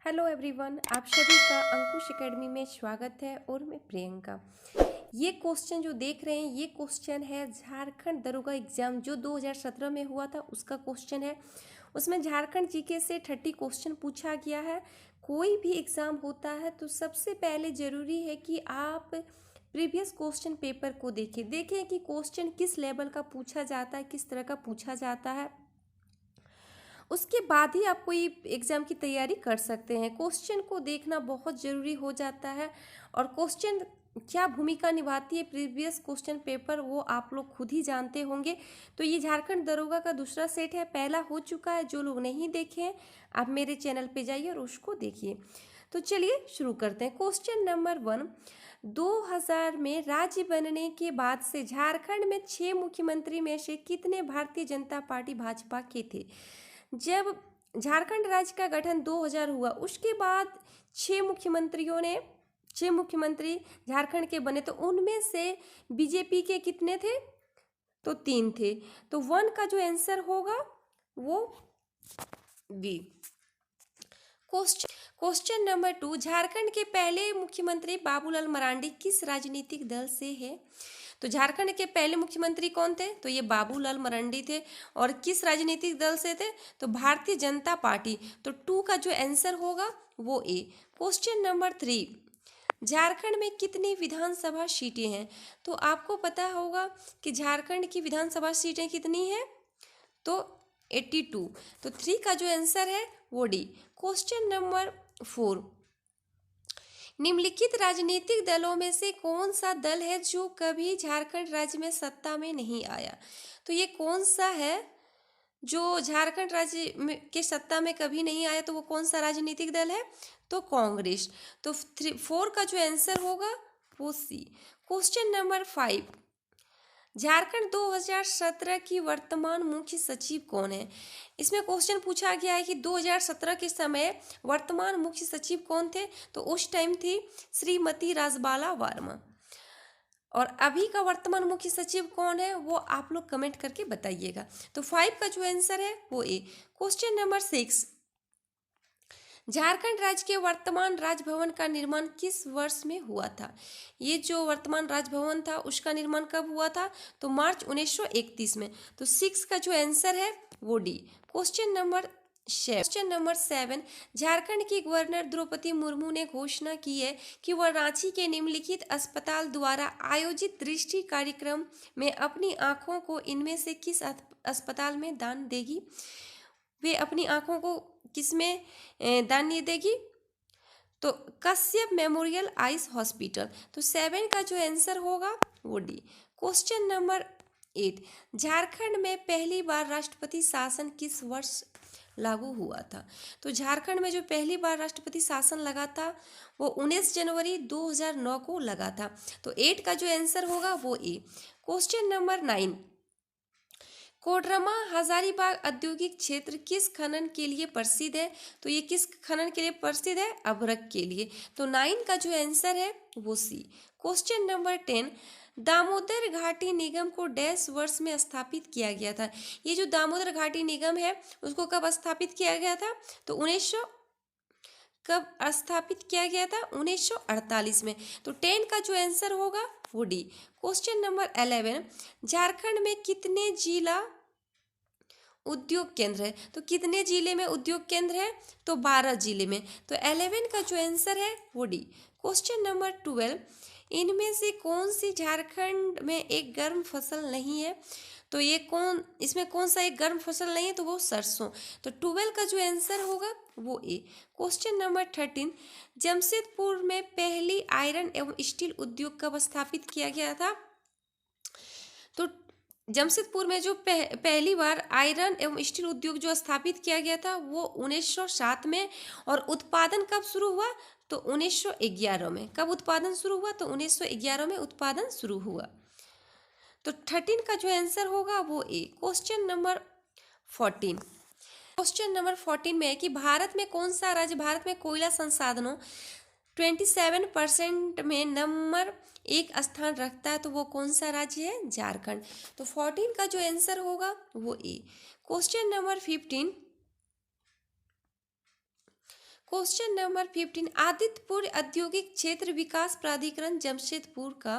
Hello everyone, आप सभी का अंकुश एकेडमी में स्वागत है और मैं प्रियंका। ये क्वेश्चन जो देख रहे हैं, ये क्वेश्चन है झारखंड दरोगा एग्जाम जो 2017 में हुआ था, उसका क्वेश्चन है। उसमें झारखंड जीके से 30 क्वेश्चन पूछा गया है। कोई भी एग्ज़ाम होता है तो सबसे पहले ज़रूरी है कि आप प्रीवियस क्वेश्चन पेपर को देखें कि क्वेश्चन किस लेवल का पूछा जाता है, किस तरह का पूछा जाता है। उसके बाद ही आप कोई एग्ज़ाम की तैयारी कर सकते हैं। क्वेश्चन को देखना बहुत ज़रूरी हो जाता है और क्वेश्चन क्या भूमिका निभाती है प्रीवियस क्वेश्चन पेपर, वो आप लोग खुद ही जानते होंगे। तो ये झारखंड दरोगा का दूसरा सेट है, पहला हो चुका है। जो लोग नहीं देखे हैं आप मेरे चैनल पे जाइए और उसको देखिए। तो चलिए शुरू करते हैं। क्वेश्चन नंबर 1, 2000 में राज्य बनने के बाद से झारखंड में 6 मुख्यमंत्री में से कितने भारतीय जनता पार्टी भाजपा के थे? जब झारखंड राज्य का गठन 2000 हुआ, उसके बाद 6 मुख्यमंत्री झारखंड के बने, तो उनमें से बीजेपी के कितने थे? तो 3 थे। तो 1 का जो आंसर होगा वो बी। क्वेश्चन नंबर 2, झारखंड के पहले मुख्यमंत्री बाबूलाल मरांडी किस राजनीतिक दल से है? तो झारखंड के पहले मुख्यमंत्री कौन थे? तो ये बाबूलाल मरांडी थे। और किस राजनीतिक दल से थे? तो भारतीय जनता पार्टी। तो 2 का जो आंसर होगा वो ए। क्वेश्चन नंबर 3, झारखंड में कितनी विधानसभा सीटें हैं? तो आपको पता होगा कि झारखंड की विधानसभा सीटें कितनी हैं? तो 82। तो 3 का जो आंसर है वो डी। क्वेश्चन नंबर 4, निम्नलिखित राजनीतिक दलों में से कौन सा दल है जो कभी झारखंड राज्य में सत्ता में नहीं आया? तो ये कौन सा है जो झारखंड राज्य के सत्ता में कभी नहीं आया? तो वो कौन सा राजनीतिक दल है? तो कांग्रेस। तो 4 का जो आंसर होगा वो सी। क्वेश्चन नंबर 5, झारखंड 2017 की वर्तमान मुख्य सचिव कौन है? इसमें क्वेश्चन पूछा गया है कि 2017 के समय वर्तमान मुख्य सचिव कौन थे? तो उस टाइम थी श्रीमती राजबाला वर्मा। और अभी का वर्तमान मुख्य सचिव कौन है वो आप लोग कमेंट करके बताइएगा। तो 5 का जो आंसर है वो ए। क्वेश्चन नंबर 6, झारखंड राज्य के वर्तमान राजभवन का निर्माण किस वर्ष में हुआ था? ये जो वर्तमान राजभवन था उसका निर्माण कब हुआ था? तो मार्च 1931 में। तो 6 का जो आंसर है वो डी। क्वेश्चन नंबर 7, झारखंड की गवर्नर द्रौपदी मुर्मू ने घोषणा की है कि वह रांची के निम्नलिखित अस्पताल द्वारा आयोजित दृष्टि कार्यक्रम में अपनी आंखों को इनमें से किस अस्पताल में दान देगी? वे अपनी आंखों को किसमें दान नहीं देगी? तो कश्यप मेमोरियल आइस हॉस्पिटल। तो 7 का जो आंसर होगा वो डी। क्वेश्चन नंबर 8, झारखंड में पहली बार राष्ट्रपति शासन किस वर्ष लागू हुआ था? तो झारखंड में जो पहली बार राष्ट्रपति शासन लगा था वो 19 जनवरी 2009 को लगा था। तो 8 का जो आंसर होगा वो A. Question number 9, Koderma Hazaribagh औद्योगिक क्षेत्र किस खनन के लिए प्रसिद्ध है? तो ये किस खनन के लिए प्रसिद्ध है? अभ्रक के लिए। तो 9 का जो आंसर है वो सी। क्वेश्चन नंबर 10, दामोदर घाटी निगम को डैश वर्ष में स्थापित किया गया था? ये जो दामोदर घाटी निगम है उसको कब स्थापित किया गया था? तो 1948 में। तो 10 का जो आंसर होगा वो डी। क्वेश्चन नंबर 11, झारखंड में कितने जिला उद्योग केंद्र है? तो कितने जिले में उद्योग केंद्र है? तो 12 जिले में। तो 11 का जो आंसर है वो डी। क्वेश्चन नंबर 12, इनमें से कौन सी झारखंड में एक गर्म फसल नहीं है? तो इसमें कौन सा एक गर्म फसल नहीं है? तो वो सरसों। तो 12 का जो आंसर होगा वो ए। क्वेश्चन नंबर 13, जमशेदपुर में पहली आयरन एवं स्टील उद्योग कब स्थापित किया गया था? तो जमशेदपुर में जो पहली बार आयरन एवं स्टील उद्योग जो स्थापित किया गया था वो 1907 में। और उत्पादन कब शुरू हुआ? तो 1911 में। कब उत्पादन शुरू हुआ? तो 1911 में उत्पादन शुरू हुआ। तो 13 का जो आंसर होगा वो ए। क्वेश्चन नंबर 14 में है कि भारत में कौन सा राज्य भारत में कोयला संसाधनों 27% में नंबर 1 स्थान रखता है? तो वो कौन सा राज्य है? झारखंड। तो 14 का जो आंसर होगा वो A. Question number 15, question number 15, Adityapur औद्योगिक क्षेत्र विकास प्राधिकरण जमशेदपुर का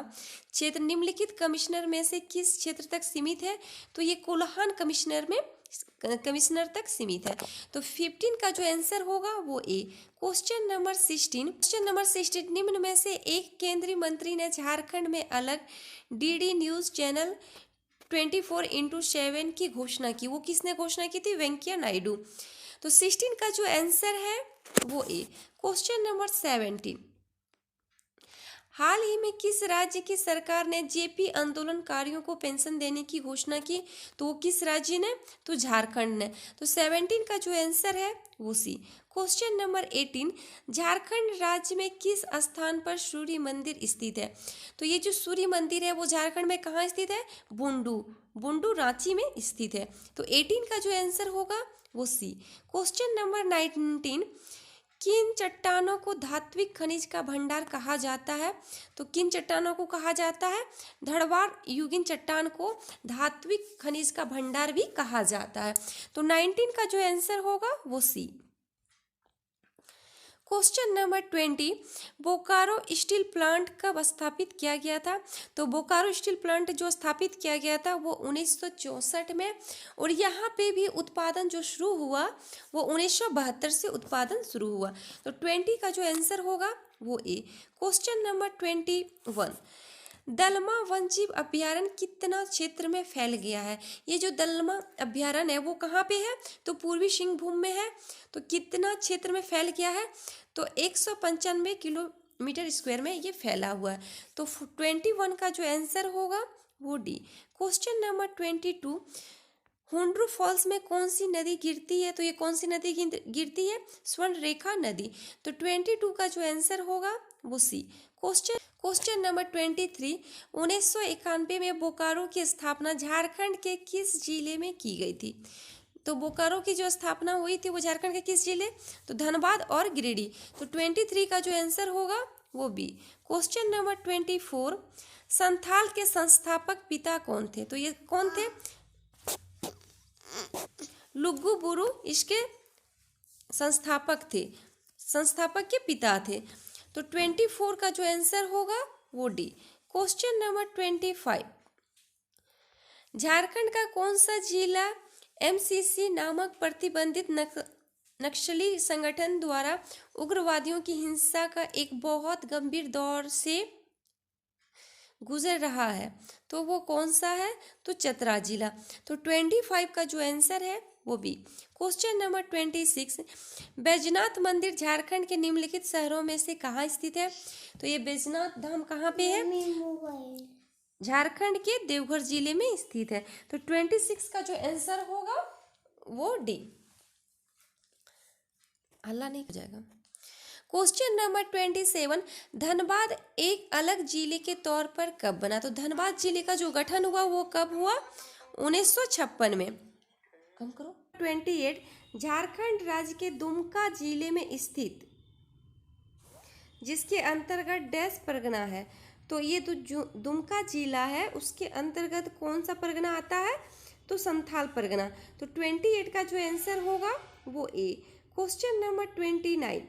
क्षेत्र निम्नलिखित कमिश्नर में से किस क्षेत्र तक सीमित है? तो ये कोल्हान कमिश्नर तक सीमित है। तो 15 का जो आंसर होगा वो ए। क्वेश्चन नंबर 16, निम्न में से एक केंद्रीय मंत्री ने झारखंड में अलग डीडी न्यूज चैनल 24/7 की घोषणा की। वो किसने घोषणा की थी? वेंकैया नायडू। तो 16 का जो आंसर है वो ए। क्वेश्चन नंबर 17, हाल ही में किस राज्य की सरकार ने जेपी आंदोलनकारियों को पेंशन देने की घोषणा की? तो वो किस राज्य ने? तो झारखंड ने। तो 17 का जो आंसर है वो सी। क्वेश्चन नंबर 18, झारखंड राज्य में किस स्थान पर सूर्य मंदिर स्थित है? तो ये जो सूर्य मंदिर है वो झारखंड में कहाँ स्थित है? बुंडू रांची में स्थित है। तो 18 का जो आंसर होगा वो सी। क्वेश्चन नंबर 19, किन चट्टानों को धात्विक खनिज का भंडार कहा जाता है? तो किन चट्टानों को कहा जाता है? धड़वार युगीन चट्टान को धात्विक खनिज का भंडार भी कहा जाता है। तो 19 का जो आंसर होगा वो C. Question number 20, Bokaro steel plant कब स्थापित किया गया था? तो बोकारो स्टील प्लांट जो स्थापित किया गया था वो 1964 में, और यहाँ पे भी उत्पादन जो शुरू हुआ वो 1972 से उत्पादन शुरू हुआ। तो 20 का जो आंसर होगा वो ए। क्वेश्चन नंबर 21, दलमा वन्यजीव अभ्यारण्य कितना क्षेत्र में फैल गया है? ये जो दलमा अभ्यारण्य है वो कहाँ पे है? तो पूर्वी सिंहभूम में है। तो कितना क्षेत्र में फैल गया है? तो 195 किलोमीटर स्क्वायर में ये फैला हुआ है। तो 21 का जो आंसर होगा वो D. Question number 22, Hundru Falls में कौन सी नदी गिरती है? तो ये कौन सी नदी गिरती है? स्वर्णरेखा नदी। तो 22 का जो आंसर होगा वो सी। क्वेश्चन नंबर 23, 1991 में बोकारो की स्थापना झारखंड के किस जिले में की गई थी? तो बोकारो की जो स्थापना हुई थी वो झारखंड के किस जिले? तो धनबाद और गिरिडीह। तो 23 का जो आंसर होगा वो बी। क्वेश्चन नंबर 24, संथाल के संस्थापक पिता कौन थे? तो ये कौन थे? लुगु बुरु इसके संस्थापक थे, संस्थापक के पिता थे। तो 24 का जो आंसर होगा वो डी। क्वेश्चन नंबर 25, झारखंड का कौन सा जिला एमसीसी नामक प्रतिबंधित नक्सली संगठन द्वारा उग्रवादियों की हिंसा का एक बहुत गंभीर दौर से गुजर रहा है? तो वो कौन सा है? तो चतरा जिला। तो 25 का जो आंसर है वो बी। क्वेश्चन नंबर 26, बैजनाथ मंदिर झारखंड के निम्नलिखित शहरों में से कहाँ स्थित है? तो ये बैजनाथ धाम कहाँ पे है? झारखंड के देवघर जिले में स्थित है। तो 26 का जो आंसर होगा वो डी। हल्ला नहीं हो जाएगा। क्वेश्चन नंबर 27, धनबाद एक अलग जिले के तौर पर कब बना? तो धनबाद जिले का जो गठन हुआ वो कब हुआ? 1956 में। कम करो। 28, झारखंड राज्य के दुमका जिले में स्थित जिसके अंतर्गत डैश परगना है। तो ये जो दुमका जिला है उसके अंतर्गत कौन सा परगना आता है? तो संथाल परगना। तो 28 का जो आंसर होगा वो ए। क्वेश्चन नंबर 29,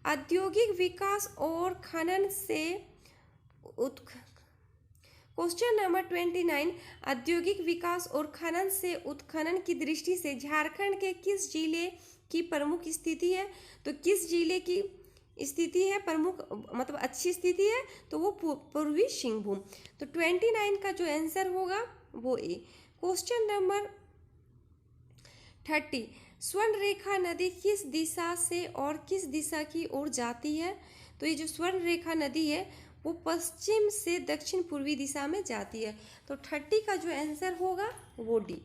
औद्योगिक विकास और खनन से क्वेश्चन नंबर 29, औद्योगिक विकास और खनन से उत्खनन की दृष्टि से झारखंड के किस जिले की प्रमुख स्थिति है? तो किस जिले की स्थिति है प्रमुख, मतलब अच्छी स्थिति है? तो वो पूर्वी सिंहभूम। तो 29 का जो आंसर होगा वो ए। क्वेश्चन नंबर 30, स्वर्णरेखा नदी किस दिशा से और किस दिशा की ओर जाती है? तो ये जो स्वर्णरेखा नदी है वो पश्चिम से दक्षिण पूर्वी दिशा में जाती है। तो 30 का जो आंसर होगा वो डी।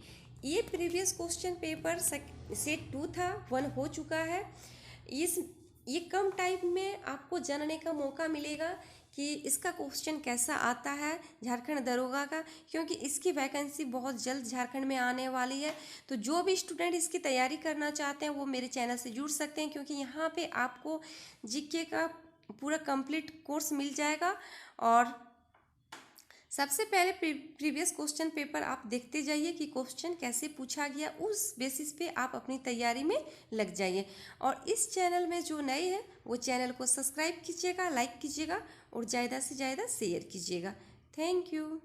ये प्रीवियस क्वेश्चन पेपर सेट 2 था, 1 हो चुका है। ये कम टाइम में आपको जानने का मौका मिलेगा कि इसका क्वेश्चन कैसा आता है झारखंड दरोगा का, क्योंकि इसकी वैकेंसी बहुत जल्द झारखंड में आने वाली है। तो जो भी स्टूडेंट इसकी तैयारी करना चाहते हैं वो मेरे चैनल से जुड़ सकते हैं, क्योंकि यहाँ पे आपको जीके का पूरा कंप्लीट कोर्स मिल जाएगा और सबसे पहले प्रीवियस क्वेश्चन पेपर आप देखते जाइए कि क्वेश्चन कैसे पूछा गया, उस बेसिस पे आप अपनी तैयारी में लग जाइए। और इस चैनल में जो नए हैं वो चैनल को सब्सक्राइब कीजिएगा, लाइक कीजिएगा और ज़्यादा से ज़्यादा शेयर कीजिएगा। Thank you.